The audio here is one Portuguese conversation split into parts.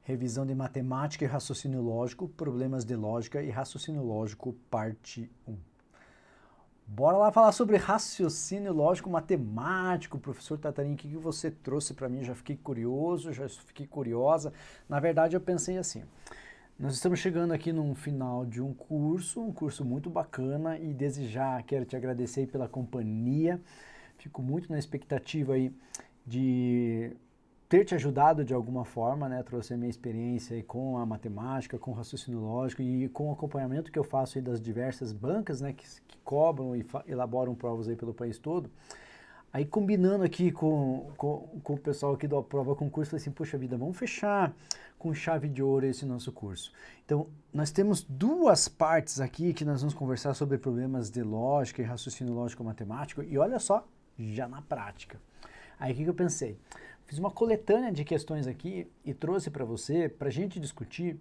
Revisão de matemática e raciocínio lógico, problemas de lógica e raciocínio lógico, parte 1. Bora lá falar sobre raciocínio lógico matemático. Professor Tatarinho, o que você trouxe para mim? Já fiquei curioso, já fiquei curiosa. Na verdade, eu pensei assim, nós estamos chegando aqui no final de um curso muito bacana, e desde já quero te agradecer pela companhia. Fico muito na expectativa aí de ter te ajudado de alguma forma, né? Trouxe a minha experiência aí com a matemática, com o raciocínio lógico e com o acompanhamento que eu faço aí das diversas bancas, né? Que cobram e elaboram provas aí pelo país todo. Aí combinando aqui com o pessoal aqui da Prova Concurso, falei assim, poxa vida, vamos fechar com chave de ouro esse nosso curso. Então, nós temos duas partes aqui que nós vamos conversar sobre problemas de lógica e raciocínio lógico matemático, e olha só, já na prática. Aí o que eu pensei? Fiz uma coletânea de questões aqui e trouxe para você, para a gente discutir,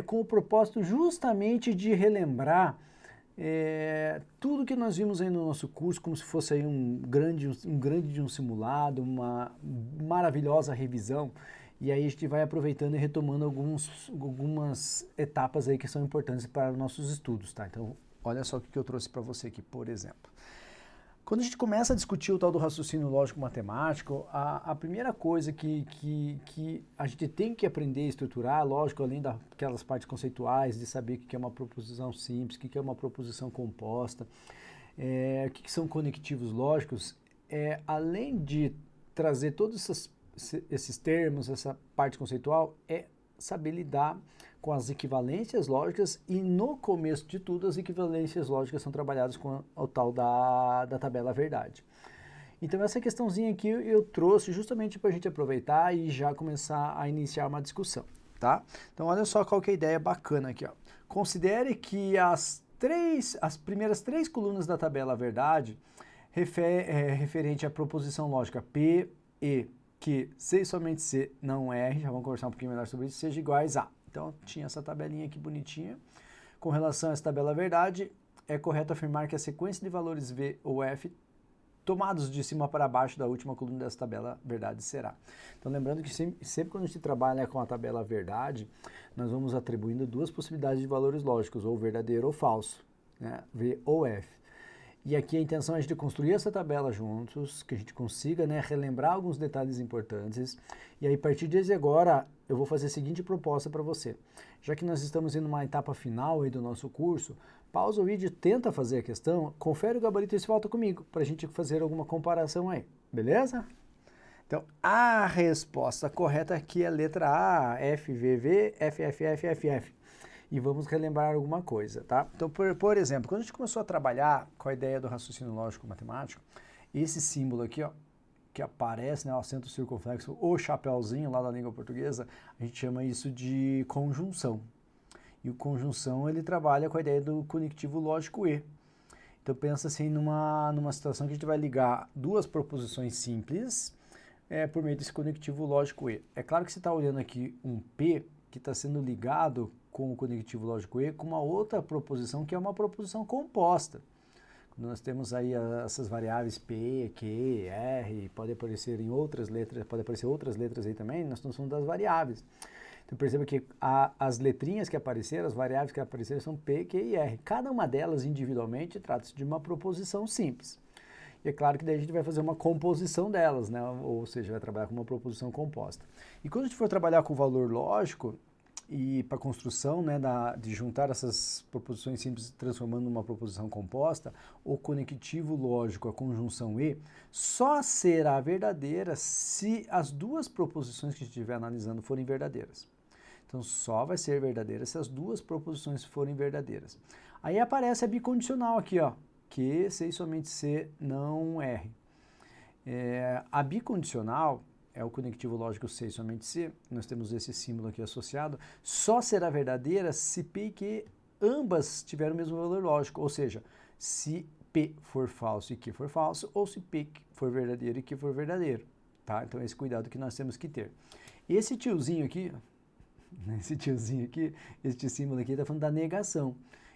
com o propósito justamente de relembrar tudo que nós vimos aí no nosso curso, como se fosse aí um grande de um simulado, uma maravilhosa revisão. E aí a gente vai aproveitando e retomando algumas etapas aí que são importantes para os nossos estudos, tá? Então, olha só o que eu trouxe para você aqui, por exemplo. Quando a gente começa a discutir o tal do raciocínio lógico-matemático, a primeira coisa que a gente tem que aprender a estruturar, lógico, além daquelas partes conceituais, de saber o que é uma proposição simples, o que é uma proposição composta, o que são conectivos lógicos, além de trazer todos esses termos, essa parte conceitual, saber lidar com as equivalências lógicas, e no começo de tudo as equivalências lógicas são trabalhadas com o tal da tabela verdade. Então essa questãozinha aqui eu trouxe justamente para a gente aproveitar e já começar a iniciar uma discussão, tá? Então olha só qual que é a ideia bacana aqui, ó. Considere que as primeiras três colunas da tabela verdade referente à proposição lógica P, E, que C e somente C não R, já vamos conversar um pouquinho melhor sobre isso, seja iguais a. Então, tinha essa tabelinha aqui bonitinha. Com relação a essa tabela verdade, é correto afirmar que a sequência de valores V ou F tomados de cima para baixo da última coluna dessa tabela verdade será. Então, lembrando que sempre quando a gente trabalha com a tabela verdade, nós vamos atribuindo duas possibilidades de valores lógicos, ou verdadeiro ou falso, né? V ou F. E aqui a intenção é a gente construir essa tabela juntos, que a gente consiga, né, relembrar alguns detalhes importantes. E aí, a partir de agora, eu vou fazer a seguinte proposta para você. Já que nós estamos indo numa etapa final aí do nosso curso, pausa o vídeo, tenta fazer a questão, confere o gabarito e se volta comigo, para a gente fazer alguma comparação aí, beleza? Então, a resposta correta aqui é a letra A, FVV, FFF. E vamos relembrar alguma coisa, tá? Então, por exemplo, quando a gente começou a trabalhar com a ideia do raciocínio lógico matemático, esse símbolo aqui, ó, que aparece, né, o acento circunflexo, o chapéuzinho lá da língua portuguesa, a gente chama isso de conjunção. E o conjunção, ele trabalha com a ideia do conectivo lógico E. Então, pensa assim numa situação que a gente vai ligar duas proposições simples por meio desse conectivo lógico E. É claro que você está olhando aqui um P que está sendo ligado com o conectivo lógico E com uma outra proposição que é uma proposição composta. Quando nós temos aí essas variáveis P, Q, R, pode aparecer em outras letras, pode aparecer outras letras aí também, nós estamos falando das variáveis. Então perceba que as letrinhas que apareceram, as variáveis que apareceram são P, Q e R. Cada uma delas individualmente trata-se de uma proposição simples. E é claro que daí a gente vai fazer uma composição delas, né? Ou seja, vai trabalhar com uma proposição composta. E quando a gente for trabalhar com o valor lógico, e para a construção, né, de juntar essas proposições simples transformando numa proposição composta, o conectivo lógico, a conjunção E, só será verdadeira se as duas proposições que a gente estiver analisando forem verdadeiras. Então, só vai ser verdadeira se as duas proposições forem verdadeiras. Aí aparece a bicondicional aqui, ó, que C e somente C não R. A bicondicional é o conectivo lógico C e somente C, nós temos esse símbolo aqui associado, só será verdadeira se P e Q ambas tiverem o mesmo valor lógico, ou seja, se P for falso e Q for falso, ou se P for verdadeiro e Q for verdadeiro, tá? Então esse cuidado que nós temos que ter. Esse tiozinho aqui, esse símbolo aqui está falando da negação.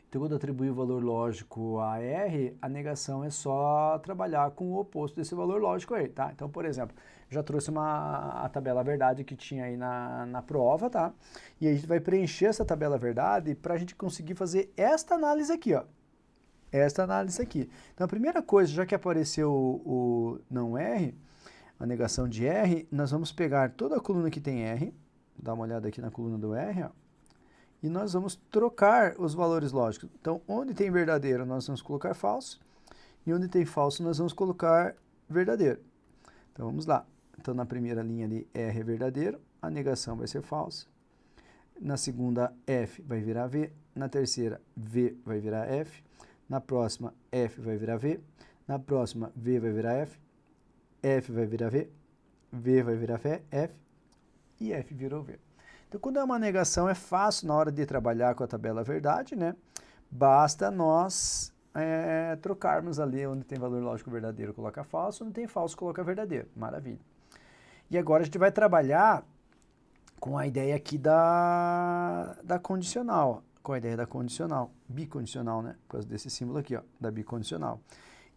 Então, quando atribuir o valor lógico a R, a negação é só trabalhar com o oposto desse valor lógico aí, tá? Então, por exemplo, já trouxe a tabela verdade que tinha aí na prova, tá? E aí a gente vai preencher essa tabela verdade para a gente conseguir fazer esta análise aqui, ó. Esta análise aqui. Então, a primeira coisa, já que apareceu o não R, a negação de R, nós vamos pegar toda a coluna que tem R, dá uma olhada aqui na coluna do R, ó, e nós vamos trocar os valores lógicos. Então, onde tem verdadeiro, nós vamos colocar falso, e onde tem falso, nós vamos colocar verdadeiro. Então, vamos lá. Então, na primeira linha ali, R é verdadeiro, a negação vai ser falsa. Na segunda, F vai virar V. Na terceira, V vai virar F. Na próxima, F vai virar V. Na próxima, V vai virar F. F vai virar V. V vai virar F. E F virou V. Então, quando é uma negação, é fácil na hora de trabalhar com a tabela verdade, né? Basta nós trocarmos ali onde tem valor lógico verdadeiro, coloca falso, onde tem falso, coloca verdadeiro. Maravilha. E agora a gente vai trabalhar com a ideia aqui da condicional, com a ideia da condicional, bicondicional, né? Por causa desse símbolo aqui, ó, da bicondicional.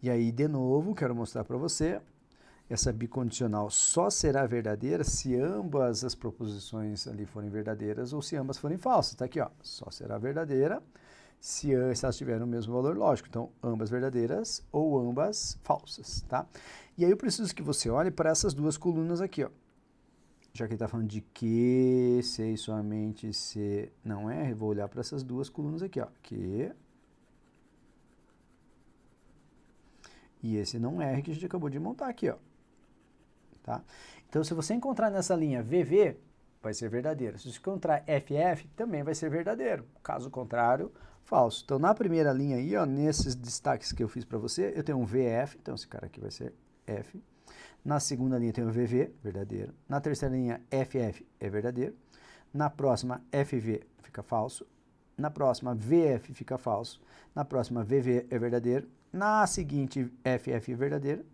E aí, de novo, quero mostrar para você, essa bicondicional só será verdadeira se ambas as proposições ali forem verdadeiras ou se ambas forem falsas. Tá aqui, ó, só será verdadeira se elas tiverem o mesmo valor lógico. Então, ambas verdadeiras ou ambas falsas, tá? E aí eu preciso que você olhe para essas duas colunas aqui, ó. Já que ele está falando de que, se e somente se não é, eu vou olhar para essas duas colunas aqui, ó. Que e esse não R que a gente acabou de montar aqui, ó. Tá? Então, se você encontrar nessa linha VV, vai ser verdadeiro. Se você encontrar FF, também vai ser verdadeiro. Caso contrário, falso. Então, na primeira linha aí, ó, nesses destaques que eu fiz para você, eu tenho um VF, então esse cara aqui vai ser F. Na segunda linha eu tenho VV, verdadeiro. Na terceira linha, FF é verdadeiro. Na próxima, FV fica falso. Na próxima, VF fica falso. Na próxima, VV é verdadeiro. Na seguinte, FF é verdadeiro.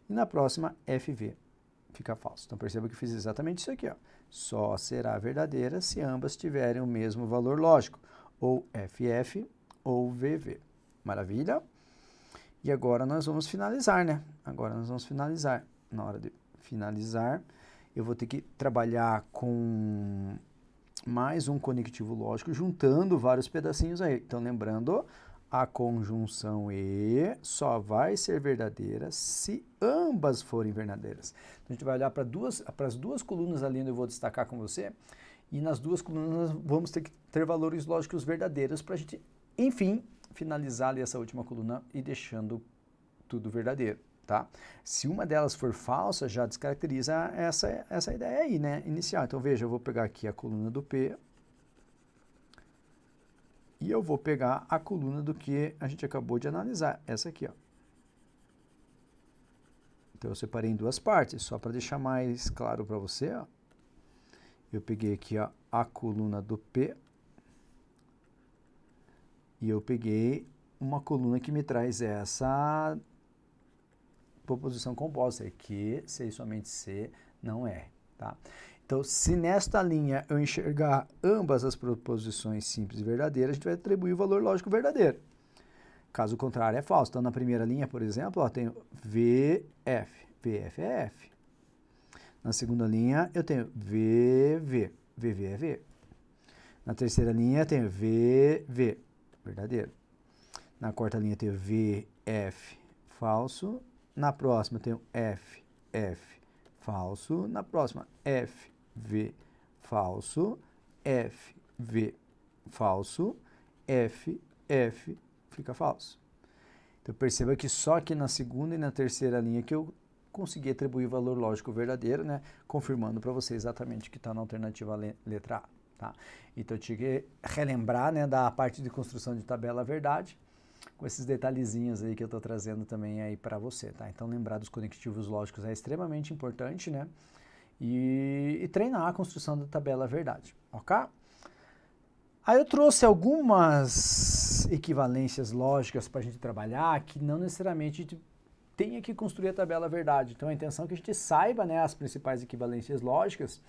E na próxima, FV fica falso. Então, perceba que eu fiz exatamente isso aqui, ó. Só será verdadeira se ambas tiverem o mesmo valor lógico, ou FF ou VV. Maravilha? E agora nós vamos finalizar, né? Agora nós vamos finalizar. Na hora de finalizar, eu vou ter que trabalhar com mais um conectivo lógico, juntando vários pedacinhos aí. Então, lembrando, a conjunção E só vai ser verdadeira se ambas forem verdadeiras. Então, a gente vai olhar para as duas colunas ali onde eu vou destacar com você, e nas duas colunas vamos ter que ter valores lógicos verdadeiros para a gente, enfim, finalizar ali essa última coluna e deixando tudo verdadeiro, tá? Se uma delas for falsa, já descaracteriza essa ideia aí, né, inicial. Então, veja, eu vou pegar aqui a coluna do P, e eu vou pegar a coluna do que a gente acabou de analisar, essa aqui, ó. Então, eu separei em duas partes, só para deixar mais claro para você, ó. Eu peguei aqui, ó, a coluna do P, e eu peguei uma coluna que me traz essa proposição composta, que C e somente C não é, tá? Então, se nesta linha eu enxergar ambas as proposições simples e verdadeiras, a gente vai atribuir o valor lógico verdadeiro. Caso contrário, é falso. Então, na primeira linha, por exemplo, ó, tenho VF. VF é F. Na segunda linha, eu tenho VV. VV é V. Na terceira linha, eu tenho VV. Verdadeiro. Na quarta linha, eu tenho VF. Falso. Na próxima, eu tenho FF. Falso. Na próxima, FV. Falso. FV. Falso. FF. Fica falso. Então, perceba que só aqui na segunda e na terceira linha que eu consegui atribuir o valor lógico verdadeiro, né? Confirmando para você exatamente o que está na alternativa letra A, tá? Então, eu tinha que relembrar, né, da parte de construção de tabela verdade, com esses detalhezinhos aí que eu estou trazendo também aí para você, tá? Então, lembrar dos conectivos lógicos é extremamente importante, né? E treinar a construção da tabela verdade, ok? Aí eu trouxe algumas equivalências lógicas para a gente trabalhar, que não necessariamente a gente tenha que construir a tabela verdade. Então, a intenção é que a gente saiba, né, as principais equivalências lógicas,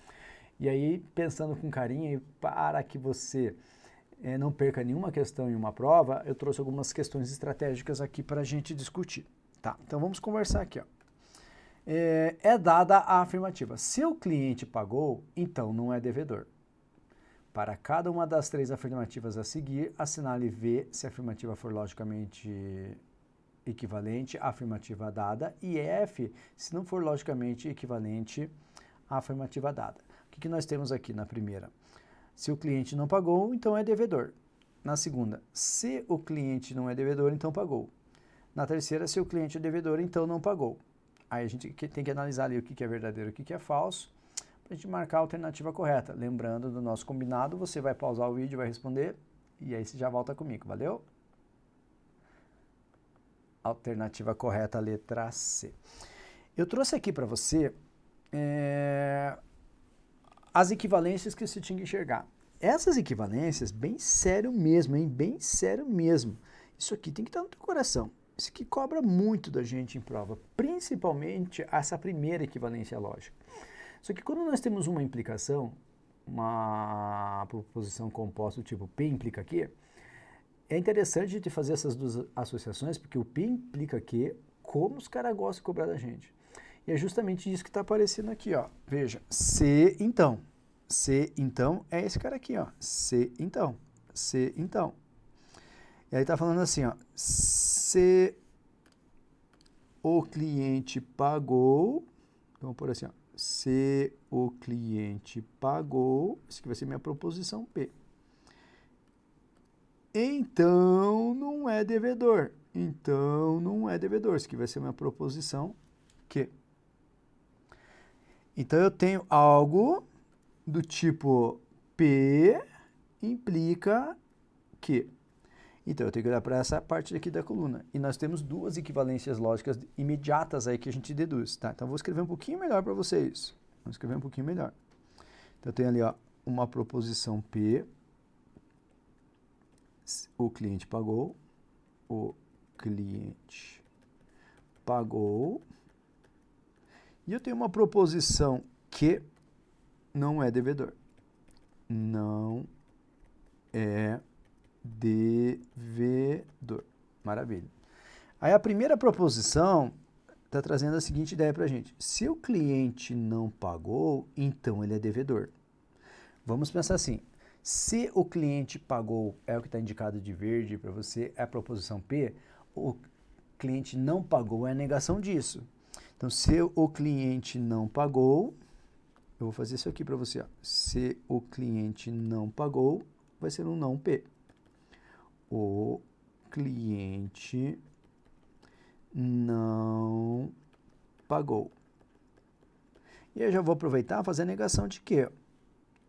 e aí, pensando com carinho, para que você não perca nenhuma questão em uma prova, eu trouxe algumas questões estratégicas aqui para a gente discutir. Tá, então vamos conversar aqui. Ó. É dada a afirmativa. Se o cliente pagou, então não é devedor. Para cada uma das 3 afirmativas a seguir, assinale V se a afirmativa for logicamente equivalente à afirmativa dada e F se não for logicamente equivalente à afirmativa dada. O que nós temos aqui na primeira? Se o cliente não pagou, então é devedor. Na segunda, se o cliente não é devedor, então pagou. Na terceira, se o cliente é devedor, então não pagou. Aí a gente tem que analisar ali o que é verdadeiro e o que é falso, para a gente marcar a alternativa correta. Lembrando do nosso combinado, você vai pausar o vídeo, vai responder, e aí você já volta comigo, valeu? Alternativa correta, letra C. Eu trouxe aqui para você as equivalências que você tinha que enxergar. Essas equivalências, bem sério mesmo, hein? Bem sério mesmo. Isso aqui tem que estar no teu coração. Isso aqui cobra muito da gente em prova, principalmente essa primeira equivalência lógica. Só que quando nós temos uma implicação, uma proposição composta do tipo P implica Q, é interessante de fazer essas duas associações, porque o P implica Q, como os caras gostam de cobrar da gente. E é justamente isso que está aparecendo aqui, ó. Veja, C então. C então é esse cara aqui, ó. C então. C então. E aí está falando assim, ó. Se o cliente pagou, então vamos por assim, ó. Se o cliente pagou, isso aqui vai ser minha proposição P. Então não é devedor. Então não é devedor. Isso aqui vai ser minha proposição Q. Então eu tenho algo do tipo P implica Q. Então eu tenho que olhar para essa parte aqui da coluna. E nós temos 2 equivalências lógicas imediatas aí que a gente deduz. Tá? Então eu vou escrever um pouquinho melhor para vocês. Vou escrever um pouquinho melhor. Então eu tenho ali, ó, uma proposição P. O cliente pagou. O cliente pagou. E eu tenho uma proposição que não é devedor. Não é devedor. Maravilha. Aí a primeira proposição está trazendo a seguinte ideia para a gente. Se o cliente não pagou, então ele é devedor. Vamos pensar assim. Se o cliente pagou, é o que está indicado de verde para você, é a proposição P, o cliente não pagou é a negação disso. Então, se o cliente não pagou, eu vou fazer isso aqui para você. Ó. Se o cliente não pagou, vai ser um não P. O cliente não pagou. E eu já vou aproveitar e fazer a negação de quê?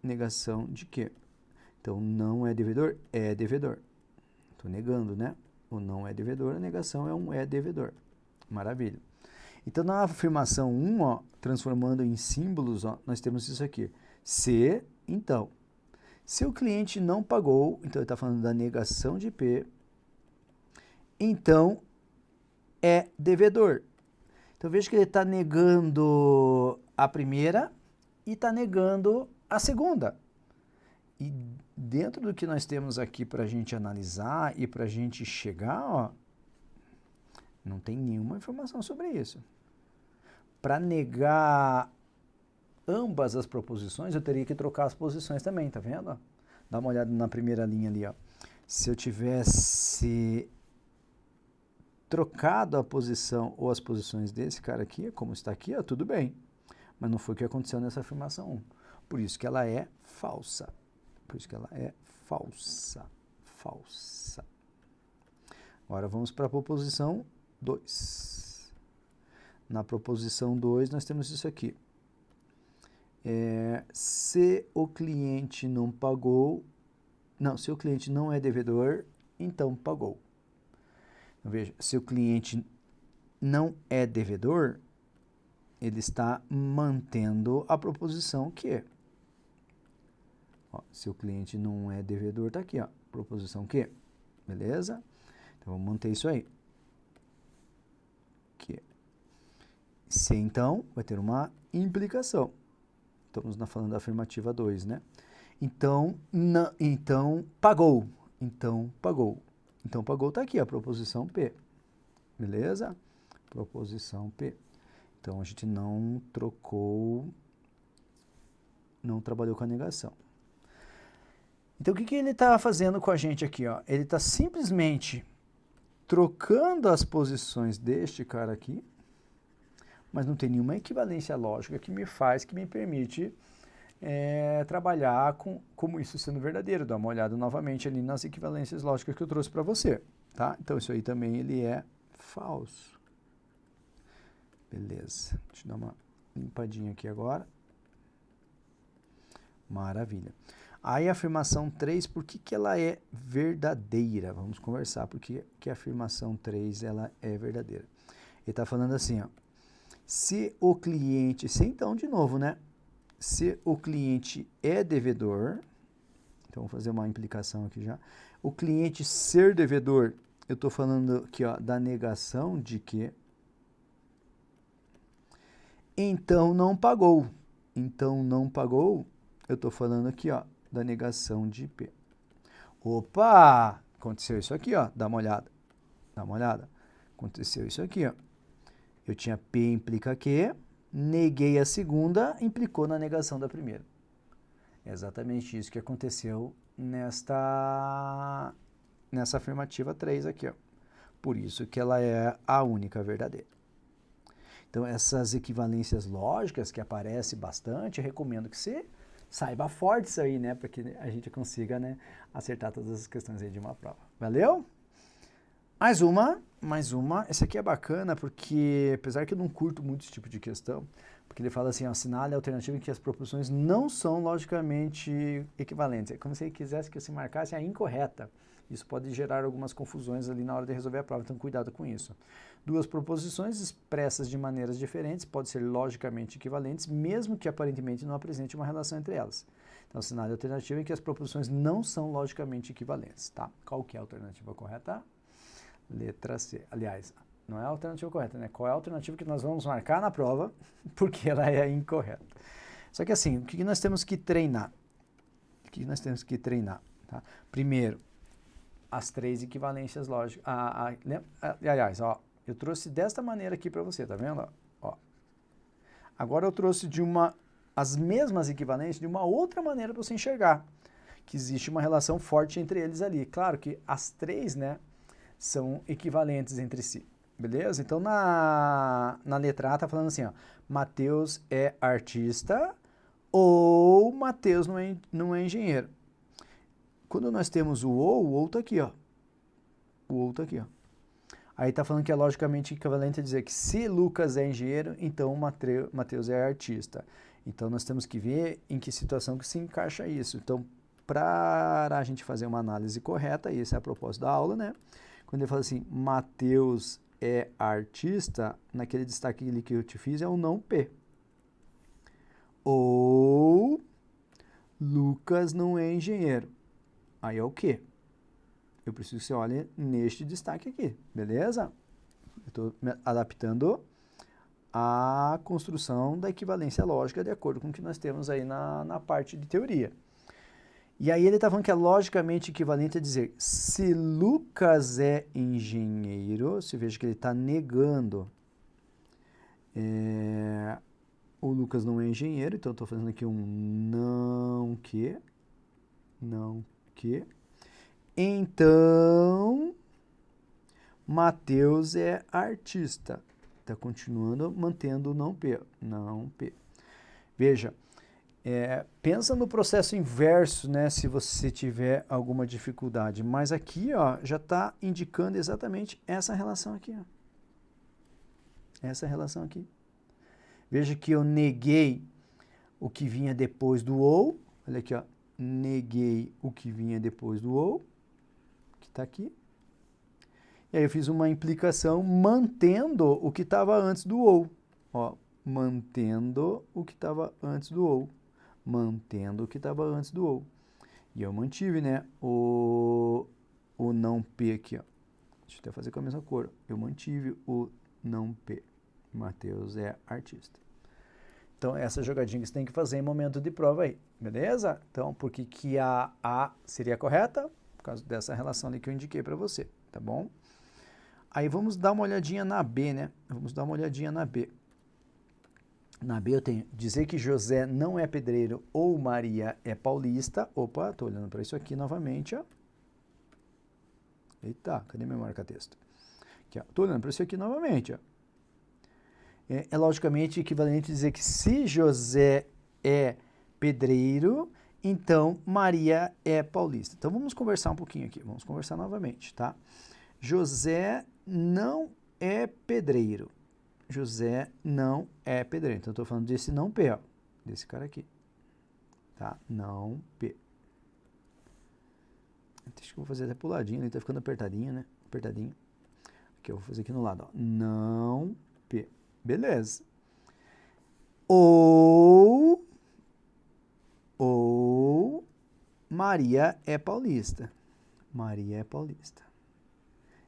Negação de quê? Então, não é devedor? É devedor. Estou negando, né? O não é devedor, a negação é um é devedor. Maravilha. Então, na afirmação 1, ó, transformando em símbolos, ó, nós temos isso aqui. Se, então. Se o cliente não pagou, então ele está falando da negação de P, então é devedor. Então, veja que ele está negando a primeira e está negando a segunda. E dentro do que nós temos aqui para a gente analisar e para a gente chegar, ó, não tem nenhuma informação sobre isso. Para negar ambas as proposições, eu teria que trocar as posições também, tá vendo? Dá uma olhada na primeira linha ali, ó. Se eu tivesse trocado a posição ou as posições desse cara aqui, como está aqui, ó, tudo bem. Mas não foi o que aconteceu nessa afirmação 1. Por isso que ela é falsa. Por isso que ela é falsa. Falsa. Agora vamos para a proposição 2. Na proposição 2 nós temos isso aqui. Se o cliente não pagou, não, se o cliente não é devedor, então pagou. Então, veja, se o cliente não é devedor, ele está mantendo a proposição que. Ó, se o cliente não é devedor, está aqui, ó, proposição que. Beleza? Então, vamos manter isso aí. Que. Se, então, vai ter uma implicação. Estamos falando da afirmativa 2, né? Então, então pagou. Então pagou. Então pagou está aqui, a proposição P. Beleza? Proposição P. Então a gente não trocou, não trabalhou com a negação. Então o que ele está fazendo com a gente aqui? Ó? Ele está simplesmente trocando as posições deste cara aqui, mas não tem nenhuma equivalência lógica que me permite trabalhar como isso sendo verdadeiro. Dá uma olhada novamente ali nas equivalências lógicas que eu trouxe para você. Tá? Então isso aí também ele é falso. Beleza. Deixa eu dar uma limpadinha aqui agora. Maravilha. Aí a afirmação 3, por que ela é verdadeira? Vamos conversar por que a afirmação 3 ela é verdadeira. Ele está falando assim, ó, se o cliente, então de novo, né? Se o cliente é devedor, então vamos fazer uma implicação aqui já. O cliente ser devedor, eu estou falando aqui ó, da negação de que então não pagou. Então não pagou, eu estou falando aqui ó, da negação de P. Opa! Aconteceu isso aqui, ó. Dá uma olhada. Dá uma olhada. Aconteceu isso aqui, ó. Eu tinha P implica que, neguei a segunda, implicou na negação da primeira. É exatamente isso que aconteceu nessa afirmativa 3 aqui, ó. Por isso que ela é a única verdadeira. Então, essas equivalências lógicas que aparecem bastante, eu recomendo que você saiba forte isso aí, né? Para que a gente consiga, né, acertar todas as questões aí de uma prova. Valeu? Mais uma. Esse aqui é bacana porque, apesar que eu não curto muito esse tipo de questão, porque ele fala assim, assinale a alternativa em que as proposições não são logicamente equivalentes. É como se ele quisesse que você marcasse a incorreta. Isso pode gerar algumas confusões ali na hora de resolver a prova, então cuidado com isso. Duas proposições expressas de maneiras diferentes podem ser logicamente equivalentes, mesmo que aparentemente não apresente uma relação entre elas. Então, assinale a alternativa em que as proposições não são logicamente equivalentes. Tá? Qual que é a alternativa correta? Letra C. Aliás, não é a alternativa correta, né? Qual é a alternativa que nós vamos marcar na prova, porque ela é incorreta. Só que assim, o que nós temos que treinar? O que nós temos que treinar? Tá? Primeiro, as três equivalências lógicas. Aliás, ó, eu trouxe desta maneira aqui para você, tá vendo? Ó. Agora eu trouxe as mesmas equivalências de uma outra maneira para você enxergar, que existe uma relação forte entre eles ali. Claro que as três, né, são equivalentes entre si, beleza? Então, na letra A tá falando assim, ó, Mateus é artista ou Mateus não é engenheiro. Quando nós temos o ou tá aqui, ó. O ou tá aqui, ó. Aí tá falando que é logicamente equivalente a dizer que se Lucas é engenheiro, então Mateus é artista. Então, nós temos que ver em que situação que se encaixa isso. Então, para a gente fazer uma análise correta, e esse é a propósito da aula, né? Quando ele fala assim, Mateus é artista, naquele destaque ali que eu te fiz é o não P. Ou Lucas não é engenheiro. Aí é o quê? Eu preciso que você olhe neste destaque aqui, beleza? Eu estou me adaptando à construção da equivalência lógica de acordo com o que nós temos aí na parte de teoria. E aí ele está falando que é logicamente equivalente a dizer, se Lucas é engenheiro, você veja que ele está negando, o Lucas não é engenheiro, então eu estou fazendo aqui um não que, então Mateus é artista, está continuando mantendo o não P. Veja, pensa no processo inverso, né, se você tiver alguma dificuldade. Mas aqui, ó, já está indicando exatamente essa relação aqui. Ó. Essa relação aqui. Veja que eu neguei o que vinha depois do ou. Olha aqui, ó. Neguei o que vinha depois do ou, que está aqui. E aí eu fiz uma implicação mantendo o que estava antes do ou. Ó, mantendo o que estava antes do ou. Mantendo o que estava antes do ou. E eu mantive, né, o não P aqui, ó. Deixa eu até fazer com a mesma cor. Eu mantive o não P. Mateus é artista. Então, essa jogadinha que você tem que fazer em momento de prova aí, beleza? Então, por que que a A seria correta? Por causa dessa relação ali que eu indiquei para você, tá bom? Aí vamos dar uma olhadinha na B, né? Vamos dar uma olhadinha na B. Na B eu tenho dizer que José não é pedreiro ou Maria é paulista. Opa, tô olhando para isso aqui novamente, ó. Eita, cadê meu marca-texto? Aqui, ó. Tô olhando para isso aqui novamente, ó. É logicamente equivalente dizer que se José é pedreiro, então Maria é paulista. Então vamos conversar um pouquinho aqui, vamos conversar novamente, tá? José não é pedreiro. José não é pedreiro. Então eu estou falando desse não P, ó, desse cara aqui, tá? Não P. Acho que eu vou fazer até puladinho, ele tá ficando apertadinho, né? Apertadinho. Aqui eu vou fazer aqui no lado, ó. Não P. Beleza. Ou Maria é paulista. Maria é paulista.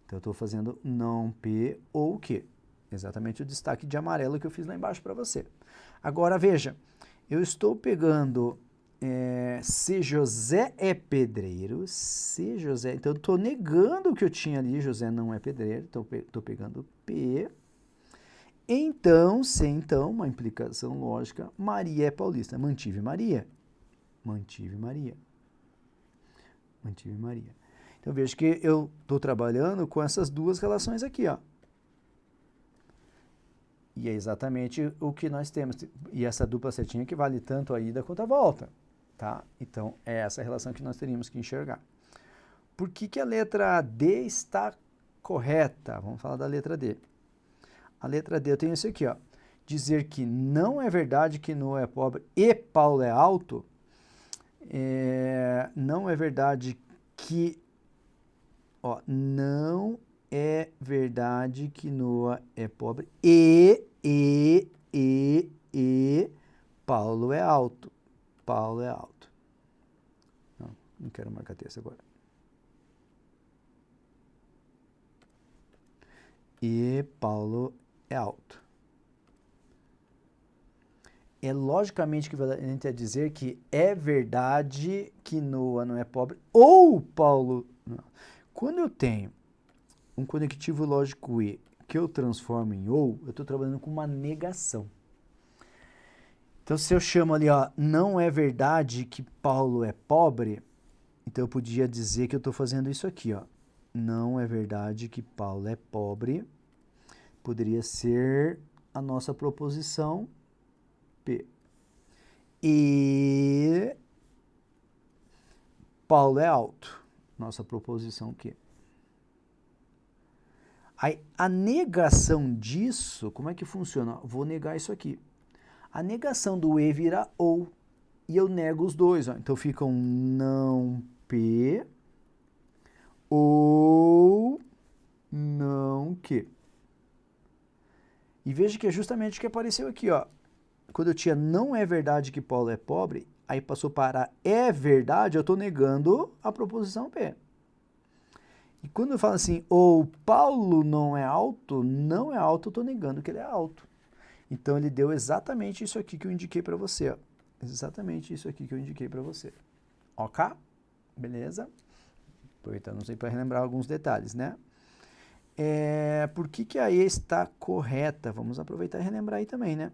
Então eu estou fazendo não P ou o quê? Exatamente o destaque de amarelo que eu fiz lá embaixo para você. Agora veja, eu estou pegando se José é pedreiro, se José, então eu estou negando o que eu tinha ali, José não é pedreiro, então estou pegando P. Então, se então, uma implicação lógica, Maria é paulista. Mantive Maria. Mantive Maria. Mantive Maria. Então veja que eu estou trabalhando com essas duas relações aqui, ó. E é exatamente o que nós temos. E essa dupla setinha que vale tanto a ida quanto a volta, tá? Então, é essa relação que nós teríamos que enxergar. Por que que a letra D está correta? Vamos falar da letra D. A letra D eu tenho isso aqui, ó. Dizer que não é verdade que Noah é pobre e Paulo é alto. Não é verdade que... Ó, não é verdade que Noah é pobre e Paulo é alto. Paulo é alto. Não quero marcar texto agora. E Paulo é alto. É logicamente equivalente a dizer que é verdade que Noah não é pobre ou Paulo não. Quando eu tenho um conectivo lógico e que eu transformo em ou, eu estou trabalhando com uma negação. Então, se eu chamo ali, ó, não é verdade que Paulo é pobre, então eu podia dizer que eu estou fazendo isso aqui, ó. Não é verdade que Paulo é pobre. Poderia ser a nossa proposição P. E Paulo é alto. Nossa proposição Q. Aí, a negação disso, como é que funciona? Vou negar isso aqui. A negação do E vira ou, e eu nego os dois. Ó. Então, fica um não P ou não Q. E veja que é justamente o que apareceu aqui, ó. Quando eu tinha não é verdade que Paulo é pobre, aí passou para é verdade, eu estou negando a proposição P. E quando eu falo assim, ou Paulo não é alto, eu estou negando que ele é alto. Então, ele deu exatamente isso aqui que eu indiquei para você. Ó. Exatamente isso aqui que eu indiquei para você. Ok? Beleza? Aproveitando para relembrar alguns detalhes, né? Por que a E está correta? Vamos aproveitar e relembrar aí também, né?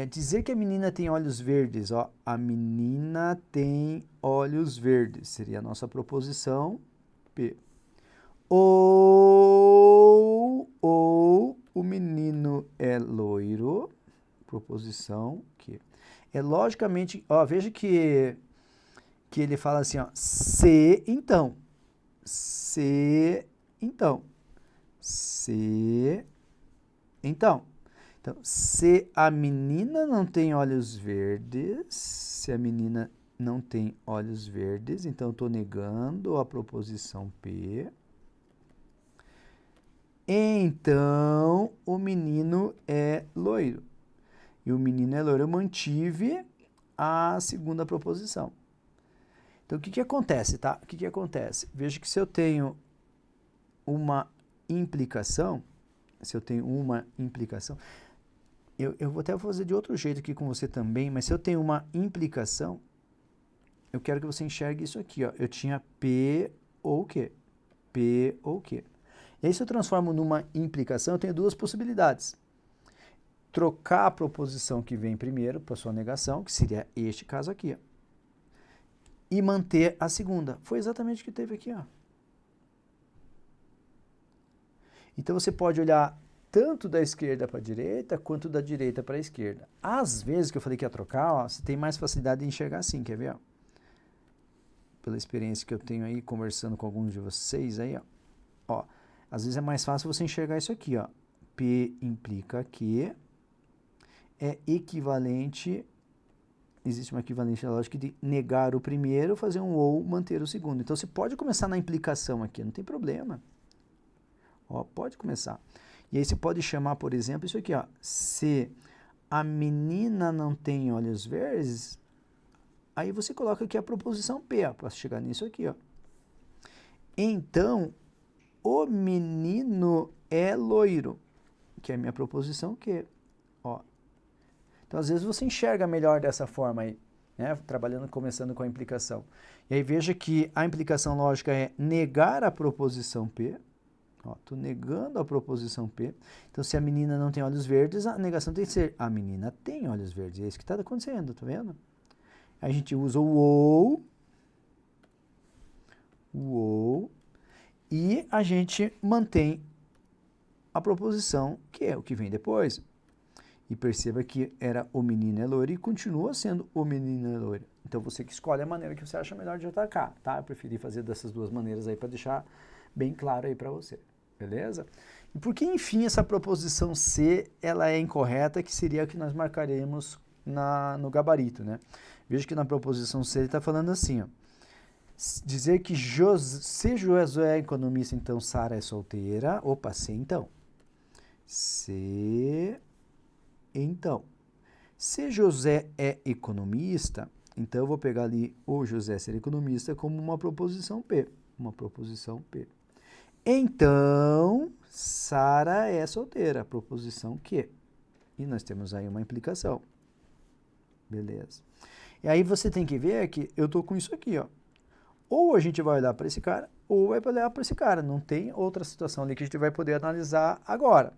Dizer que a menina tem olhos verdes, ó. A menina tem olhos verdes. Seria a nossa proposição P. Ou o menino é loiro, proposição Q. Logicamente, ó, veja que ele fala assim, ó, se então, se então, se então. Então, se a menina não tem olhos verdes, se a menina não tem olhos verdes, então eu estou negando a proposição P. Então, o menino é loiro. E o menino é loiro, eu mantive a segunda proposição. Então, o que acontece, tá? O que acontece? Veja que se eu tenho uma implicação, eu vou até fazer de outro jeito aqui com você também, mas se eu tenho uma implicação, eu quero que você enxergue isso aqui, ó. Eu tinha P ou Q. P ou Q. E aí, se eu transformo numa implicação, eu tenho duas possibilidades. Trocar a proposição que vem primeiro para sua negação, que seria este caso aqui, ó, e manter a segunda. Foi exatamente o que teve aqui, ó. Então, você pode olhar tanto da esquerda para a direita, quanto da direita para a esquerda. Às vezes, que eu falei que ia trocar, ó, você tem mais facilidade de enxergar assim, quer ver? Ó? Pela experiência que eu tenho aí, conversando com alguns de vocês aí, ó. Às vezes é mais fácil você enxergar isso aqui, ó. P implica que é equivalente, existe uma equivalência lógica de negar o primeiro, fazer um ou, manter o segundo. Então, você pode começar na implicação aqui, não tem problema. Ó, pode começar. E aí você pode chamar, por exemplo, isso aqui, ó. Se a menina não tem olhos verdes, aí você coloca aqui a proposição P, ó, para chegar nisso aqui, ó. Então, o menino é loiro, que é a minha proposição Q, ó. Então, às vezes você enxerga melhor dessa forma aí, né? Trabalhando, começando com a implicação. E aí veja que a implicação lógica é negar a proposição P. Estou negando a proposição P. Então, se a menina não tem olhos verdes, a negação tem que ser a menina tem olhos verdes. É isso que está acontecendo, tá vendo? A gente usa o ou, e a gente mantém a proposição, que é o que vem depois. E perceba que era o menino é loiro e continua sendo o menino é loiro. Então, você que escolhe a maneira que você acha melhor de atacar, tá? Eu preferi fazer dessas duas maneiras aí para deixar bem claro aí para você. Beleza? E por que, enfim, essa proposição C ela é incorreta, que seria a que nós marcaremos no gabarito, né? Veja que na proposição C ele está falando assim, ó. Dizer que se Josué é economista, então Sara é solteira. Opa, C então. C então. Se José é economista, então eu vou pegar ali o José ser economista como uma proposição P. Uma proposição P. Então, Sara é solteira, proposição Q. E nós temos aí uma implicação. Beleza. E aí você tem que ver que eu estou com isso aqui, ó. Ou a gente vai olhar para esse cara, ou vai olhar para esse cara. Não tem outra situação ali que a gente vai poder analisar agora.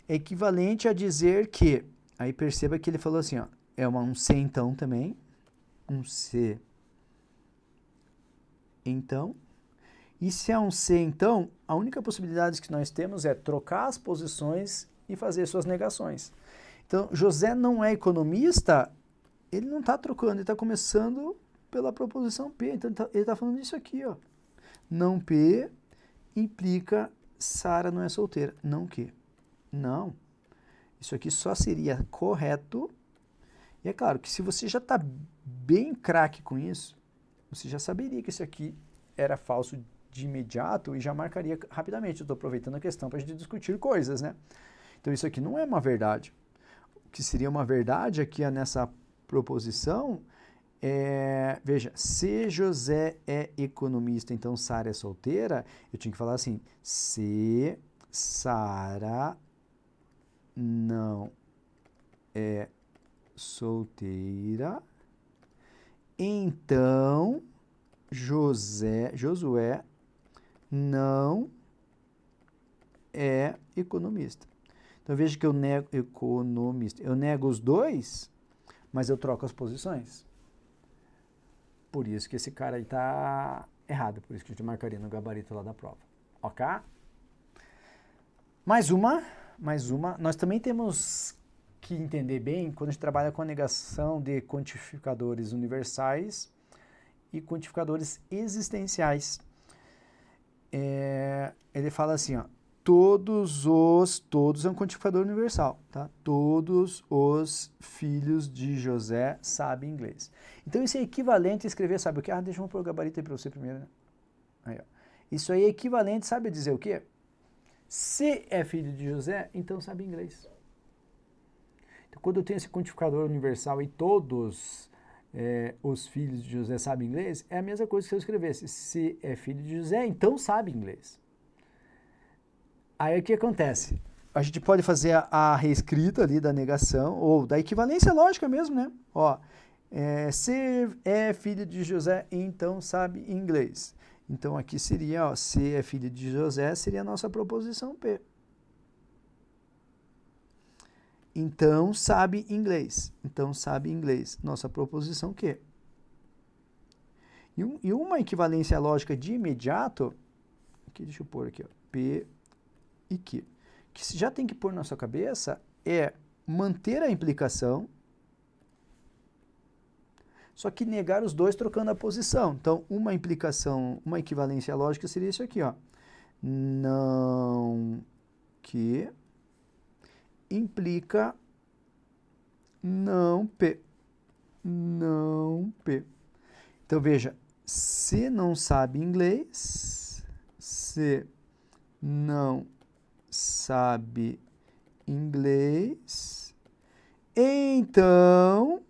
É equivalente a dizer que, aí perceba que ele falou assim, ó, é um C então também, um C então. E se é um C, então, a única possibilidade que nós temos é trocar as posições e fazer suas negações. Então, José não é economista, ele não está trocando, ele está começando pela proposição P. Então, ele está falando disso aqui, ó. Não P implica Sara não é solteira. Não Q. Não. Isso aqui só seria correto. E é claro que se você já está bem craque com isso, você já saberia que isso aqui era falso de imediato e já marcaria rapidamente. Eu estou aproveitando a questão para a gente discutir coisas, né? Então, isso aqui não é uma verdade. O que seria uma verdade aqui nessa proposição é, veja, se José é economista, então Sara é solteira, eu tinha que falar assim, se Sara não é solteira, então Josué não é economista. Então veja que eu nego economista. Eu nego os dois, mas eu troco as posições. Por isso que esse cara aí está errado. Por isso que a gente marcaria no gabarito lá da prova. Ok? Mais uma. Nós também temos que entender bem quando a gente trabalha com a negação de quantificadores universais e quantificadores existenciais. Ele fala assim, ó, todos é um quantificador universal, tá? Todos os filhos de José sabem inglês. Então, isso é equivalente a escrever, sabe o quê? Deixa eu pôr o gabarito aí para você primeiro, né? Aí, ó. Isso aí é equivalente, sabe a dizer o quê? Se é filho de José, então sabe inglês. Então, quando eu tenho esse quantificador universal e todos os filhos de José sabem inglês, é a mesma coisa que se eu escrevesse, se é filho de José, então sabe inglês. Aí o que acontece? a gente pode fazer a reescrita ali da negação, ou da equivalência lógica mesmo, né? Ó, se é filho de José, então sabe inglês. Então aqui seria, ó, se é filho de José, seria a nossa proposição P. Então sabe inglês. Então sabe inglês. Nossa proposição Q. E uma equivalência lógica de imediato, aqui deixa eu pôr aqui, ó, P e Q. Que você já tem que pôr na sua cabeça é manter a implicação, só que negar os dois trocando a posição. Então, uma implicação, uma equivalência lógica seria isso aqui, ó. Não que implica não P. Não P. Então, veja, se não sabe inglês, se não sabe inglês, então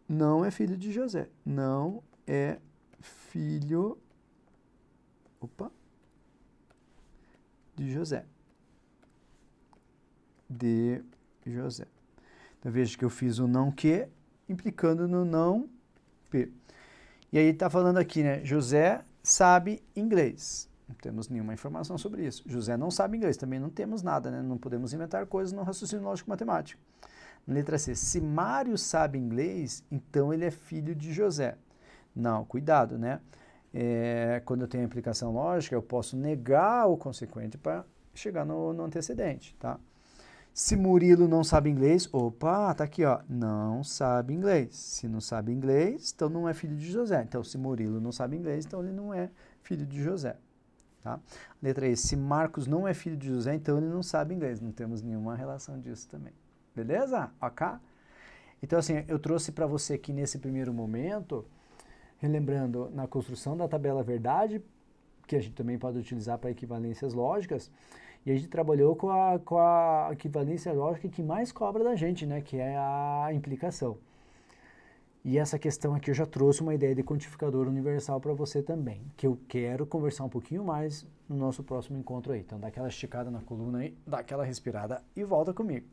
não é filho de José. Não é filho de José. De José. Então veja que eu fiz o não que, implicando no não P. E aí está falando aqui, né? José sabe inglês. Não temos nenhuma informação sobre isso. José não sabe inglês, também não temos nada, né? Não podemos inventar coisas no raciocínio lógico matemático. Letra C. Se Mário sabe inglês, então ele é filho de José. Não, cuidado, né? Quando eu tenho a implicação lógica, eu posso negar o consequente para chegar no antecedente, tá? Se Murilo não sabe inglês, tá aqui, ó, não sabe inglês. Se não sabe inglês, então não é filho de José. Então, se Murilo não sabe inglês, então ele não é filho de José. Tá? Letra E, se Marcos não é filho de José, então ele não sabe inglês. Não temos nenhuma relação disso também. Beleza? Ok? Então, assim, eu trouxe para você aqui nesse primeiro momento, relembrando na construção da tabela verdade, que a gente também pode utilizar para equivalências lógicas, e a gente trabalhou com a equivalência lógica que mais cobra da gente, né? Que é a implicação. E essa questão aqui eu já trouxe uma ideia de quantificador universal para você também, que eu quero conversar um pouquinho mais no nosso próximo encontro aí. Então dá aquela esticada na coluna aí, dá aquela respirada e volta comigo.